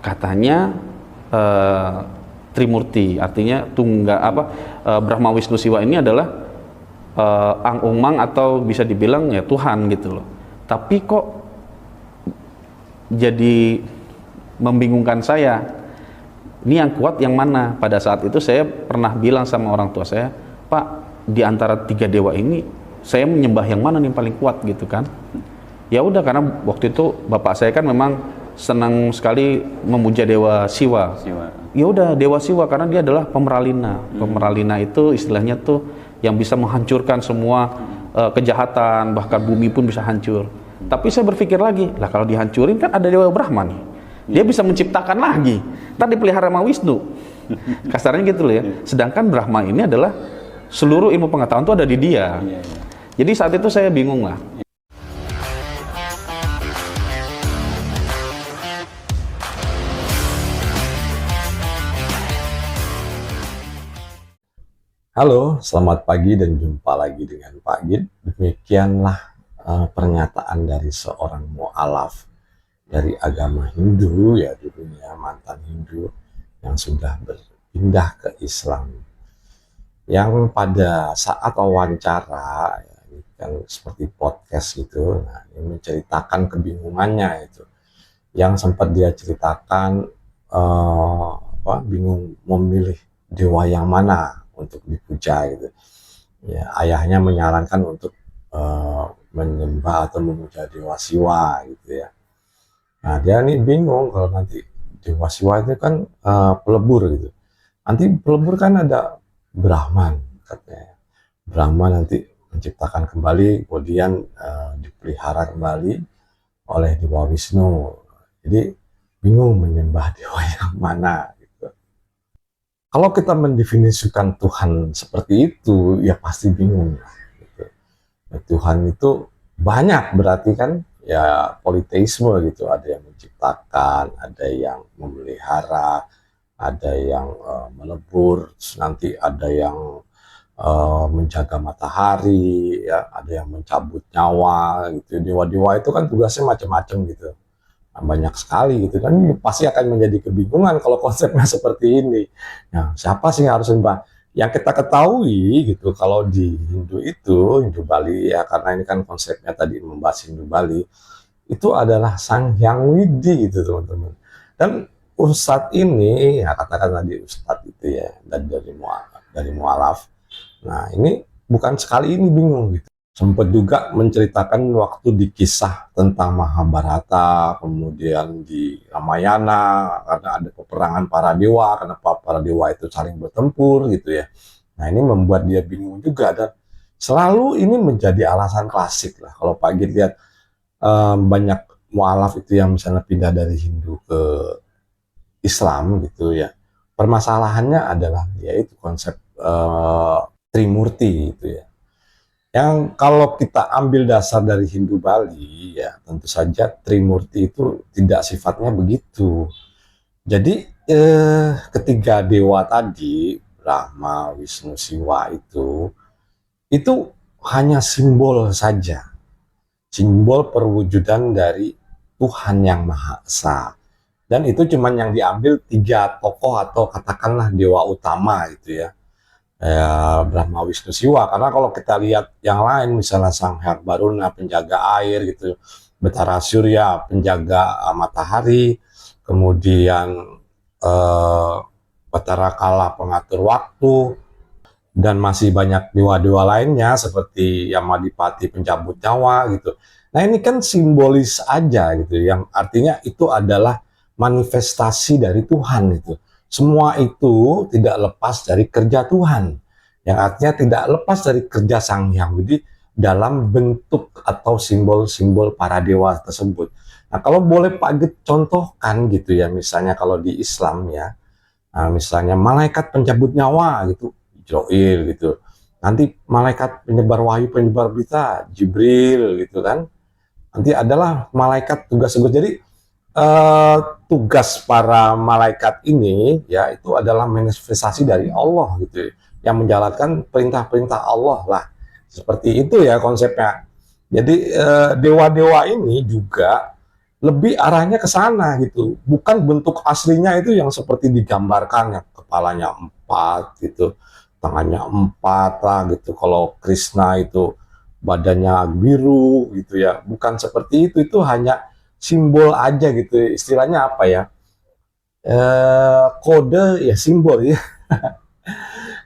katanya Trimurti, artinya Brahma Wisnu Siwa ini adalah Ang Umang atau bisa dibilang ya Tuhan gitu loh. Tapi kok jadi membingungkan saya. Ini yang kuat yang mana? Pada saat itu saya pernah bilang sama orang tua saya, Pak, di antara 3 dewa ini saya menyembah yang mana nih paling kuat gitu kan? Ya udah, karena waktu itu bapak saya kan memang senang sekali memuja Dewa Siwa. Ya udah, Dewa Siwa karena dia adalah pemeralina. Pemeralina itu istilahnya tuh yang bisa menghancurkan semua kejahatan, bahkan bumi pun bisa hancur. Tapi saya berpikir lagi, lah kalau dihancurin kan ada Dewa Brahma nih. Dia bisa menciptakan lagi. Ntar dipelihara sama Wisnu. Kasarnya gitu loh ya. Sedangkan Brahma ini adalah seluruh ilmu pengetahuan itu ada di dia. Jadi saat itu saya bingung lah. Halo, selamat pagi dan jumpa lagi dengan Pak Gid. Demikianlah pernyataan dari seorang mu'alaf dari agama Hindu, ya dulunya mantan Hindu yang sudah berpindah ke Islam. Yang pada saat wawancara, ya, ini kan seperti podcast gitu, nah, ini menceritakan kebingungannya itu. Yang sempat dia ceritakan bingung memilih dewa yang mana untuk dipuja gitu. Ya, ayahnya menyarankan untuk menyembah atau memuja Dewa Siwa gitu ya. Nah, dia nih bingung kalau nanti Dewa Siwa itu kan pelebur gitu. Nanti pelebur kan ada Brahman katanya. Brahman nanti menciptakan kembali, kemudian dipelihara kembali oleh Dewa Wisnu. Jadi bingung menyembah dewa yang mana. Kalau kita mendefinisikan Tuhan seperti itu, ya pasti bingung. Gitu. Ya, Tuhan itu banyak, berarti kan ya politeisme gitu. Ada yang menciptakan, ada yang memelihara, ada yang melebur, nanti ada yang menjaga matahari, ya, ada yang mencabut nyawa gitu. Dewa-dewa itu kan tugasnya macam-macam gitu. Banyak sekali gitu kan, pasti akan menjadi kebingungan kalau konsepnya seperti ini. Nah, siapa sih yang harus menyembah? Yang kita ketahui gitu, kalau di Hindu itu, Hindu Bali ya, karena ini kan konsepnya tadi membahas Hindu Bali, itu adalah Sang Hyang Widi gitu teman-teman. Dan Ustadz ini, ya katakan tadi Ustadz itu ya, dari mualaf. Nah, ini bukan sekali ini bingung gitu. Sempat juga menceritakan waktu di kisah tentang Mahabharata, kemudian di Ramayana, karena ada peperangan para dewa, kenapa para dewa itu saling bertempur gitu ya. Nah, ini membuat dia bingung juga, dan selalu ini menjadi alasan klasik lah. Kalau Pak Gid lihat banyak mualaf itu yang misalnya pindah dari Hindu ke Islam gitu ya. Permasalahannya adalah yaitu konsep Trimurti gitu ya. Yang kalau kita ambil dasar dari Hindu Bali, ya tentu saja Trimurti itu tidak sifatnya begitu. Jadi ketiga dewa tadi, Brahma, Wisnu, Siwa itu hanya simbol saja. Simbol perwujudan dari Tuhan yang Maha Esa. Dan itu cuma yang diambil 3 tokoh atau katakanlah dewa utama gitu ya. Brahma, Wisnu, Siwa. Karena kalau kita lihat yang lain, misalnya Sang Hyang Baruna penjaga air gitu, Betara Surya penjaga matahari, kemudian Betara Kala pengatur waktu, dan masih banyak dewa-dewa lainnya seperti Yamadipati pencabut nyawa gitu. Nah, ini kan simbolis aja gitu, yang artinya itu adalah manifestasi dari Tuhan itu. Semua itu tidak lepas dari kerja Tuhan, yang artinya tidak lepas dari kerja Sang Hyang Widi dalam bentuk atau simbol-simbol para dewa tersebut. Nah, kalau boleh Pak Gid contohkan gitu ya, misalnya kalau di Islam ya, nah, misalnya malaikat pencabut nyawa gitu, Jibril gitu. Nanti malaikat penyebar wahyu, penyebar berita, Jibril gitu kan. Nanti adalah malaikat tugas-tugas. Jadi tugas para malaikat ini ya itu adalah manifestasi dari Allah gitu, yang menjalankan perintah-perintah Allah lah, seperti itu ya konsepnya. Jadi dewa-dewa ini juga lebih arahnya ke sana gitu, bukan bentuk aslinya itu yang seperti digambarkan, yang kepalanya 4 gitu, tangannya 4 lah gitu. Kalau Krishna itu badannya biru gitu ya, bukan seperti itu hanya simbol aja gitu. Istilahnya apa ya? Kode ya, simbol ya.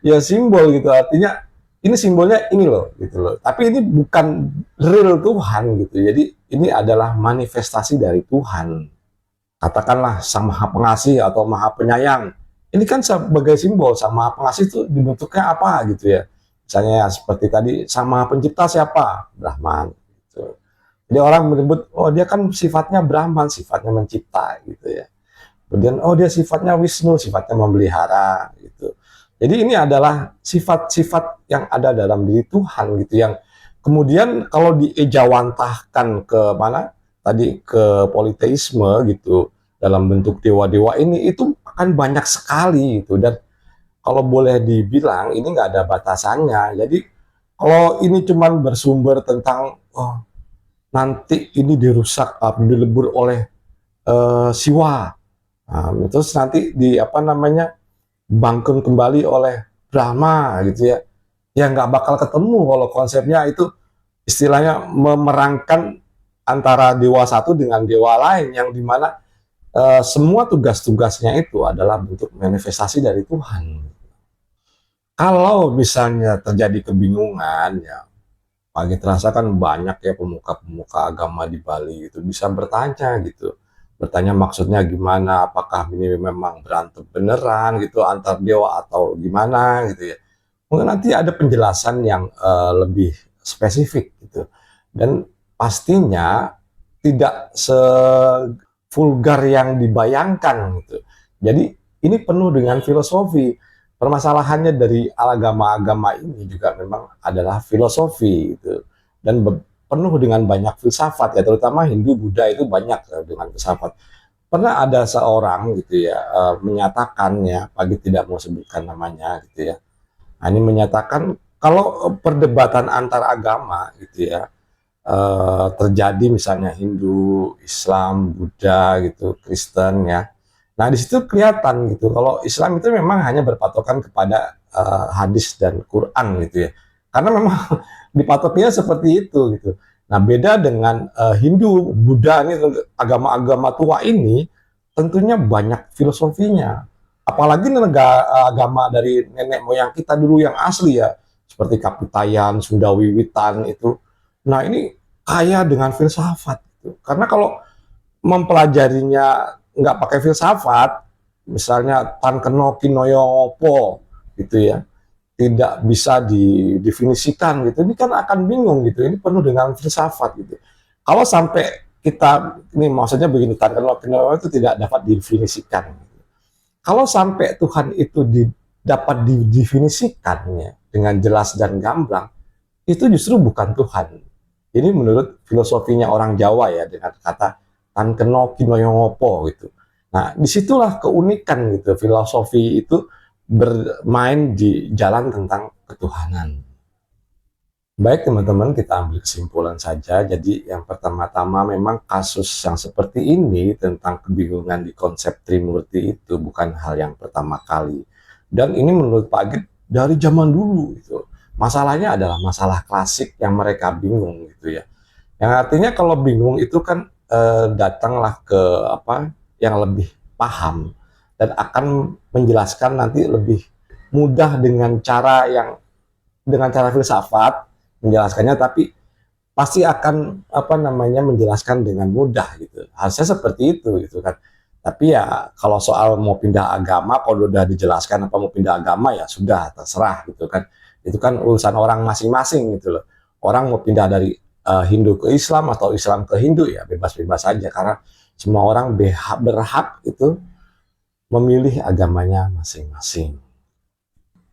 Ya simbol gitu, artinya ini simbolnya ini loh gitu loh, tapi ini bukan real Tuhan gitu. Jadi ini adalah manifestasi dari Tuhan, katakanlah Sang Maha Pengasih atau Maha Penyayang. Ini kan sebagai simbol Sang Maha Pengasih itu dibentuknya apa gitu ya, misalnya ya, seperti tadi Sang Maha Pencipta siapa? Brahman gitu. Jadi orang menyebut, oh dia kan sifatnya Brahman, sifatnya mencipta gitu ya. Kemudian oh dia sifatnya Wisnu, sifatnya memelihara gitu. Jadi ini adalah sifat-sifat yang ada dalam diri Tuhan gitu, yang kemudian kalau diejawantahkan ke mana tadi, ke politeisme gitu, dalam bentuk dewa-dewa ini itu akan banyak sekali gitu. Dan kalau boleh dibilang ini nggak ada batasannya. Jadi kalau ini cuman bersumber tentang oh, nanti ini dirusak, dilebur oleh Siwa. Nah, terus nanti di apa namanya bangkun kembali oleh Brahma gitu ya. Ya nggak bakal ketemu kalau konsepnya itu istilahnya memerangkan antara dewa satu dengan dewa lain, yang dimana semua tugas-tugasnya itu adalah bentuk manifestasi dari Tuhan. Kalau misalnya terjadi kebingungan ya, pagi terasa kan banyak ya pemuka-pemuka agama di Bali itu bisa bertanya gitu. Bertanya maksudnya gimana, apakah ini memang berantem beneran gitu antar dewa atau gimana gitu ya. Mungkin nanti ada penjelasan yang lebih spesifik gitu. Dan pastinya tidak sevulgar yang dibayangkan gitu. Jadi ini penuh dengan filosofi. Permasalahannya dari agama-agama ini juga memang adalah filosofi gitu. Dan penuh dengan banyak filsafat ya, terutama Hindu Buddha itu banyak dengan filsafat. Pernah ada seorang gitu ya menyatakan ya, pagi tidak mau sebutkan namanya gitu ya. Nah, ini menyatakan kalau perdebatan antar agama gitu ya terjadi misalnya Hindu, Islam, Buddha gitu, Kristen ya. Nah, di situ kelihatan gitu kalau Islam itu memang hanya berpatokan kepada hadis dan Quran gitu ya. Karena memang dipatoknya seperti itu gitu. Nah, beda dengan Hindu, Buddha ini, agama-agama tua ini tentunya banyak filosofinya. Apalagi negara agama dari nenek moyang kita dulu yang asli ya, seperti Kapitayan, Sunda Wiwitan itu. Nah, ini kaya dengan filsafat gitu. Karena kalau mempelajarinya nggak pakai filsafat, misalnya Tan Keno Kinoyo Opo gitu ya, tidak bisa didefinisikan gitu, ini kan akan bingung gitu. Ini penuh dengan filsafat gitu. Kalau sampai kita, ini maksudnya begini, Tan Keno Kinoyo itu tidak dapat didefinisikan. Kalau sampai Tuhan itu dapat didefinisikannya dengan jelas dan gamblang, itu justru bukan Tuhan. Ini menurut filosofinya orang Jawa ya, dengan kata tan keno kinoyongopo gitu. Nah, disitulah keunikan gitu, filosofi itu bermain di jalan tentang ketuhanan. Baik teman-teman, kita ambil kesimpulan saja. Jadi yang pertama-tama memang kasus yang seperti ini tentang kebingungan di konsep Trimurti itu bukan hal yang pertama kali. Dan ini menurut Pak Agit dari zaman dulu gitu. Masalahnya adalah masalah klasik yang mereka bingung gitu ya. Yang artinya kalau bingung itu kan datanglah ke apa yang lebih paham dan akan menjelaskan nanti lebih mudah dengan cara filsafat menjelaskannya, tapi pasti akan apa namanya menjelaskan dengan mudah gitu. Harusnya seperti itu gitu kan. Tapi ya kalau soal mau pindah agama, kalau udah dijelaskan apa mau pindah agama ya sudah terserah gitu kan. Itu kan urusan orang masing-masing gitu loh. Orang mau pindah dari Hindu ke Islam atau Islam ke Hindu ya bebas-bebas saja, karena semua orang berhak itu memilih agamanya masing-masing.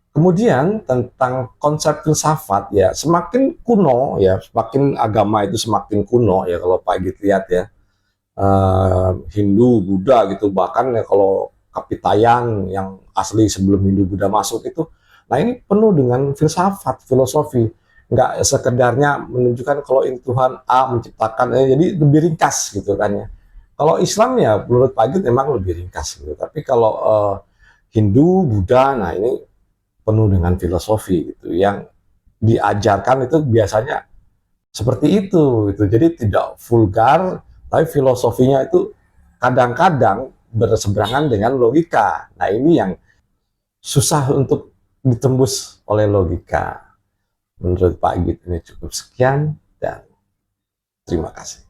Kemudian tentang konsep filsafat ya, semakin kuno ya, semakin agama itu semakin kuno ya kalau Pak Git lihat ya. Hindu, Buddha gitu, bahkan ya kalau Kapitayan yang asli sebelum Hindu Buddha masuk itu, nah ini penuh dengan filsafat, filosofi. Nggak sekedarnya menunjukkan kalau ini Tuhan A menciptakan, jadi lebih ringkas gitu kan ya. Kalau Islam ya menurut Pak Git memang lebih ringkas gitu. Tapi kalau Hindu, Buddha, nah ini penuh dengan filosofi gitu. Yang diajarkan itu biasanya seperti itu gitu. Jadi tidak vulgar, tapi filosofinya itu kadang-kadang berseberangan dengan logika. Nah ini yang susah untuk ditembus oleh logika. Menurut Pak Git ini cukup sekian dan terima kasih.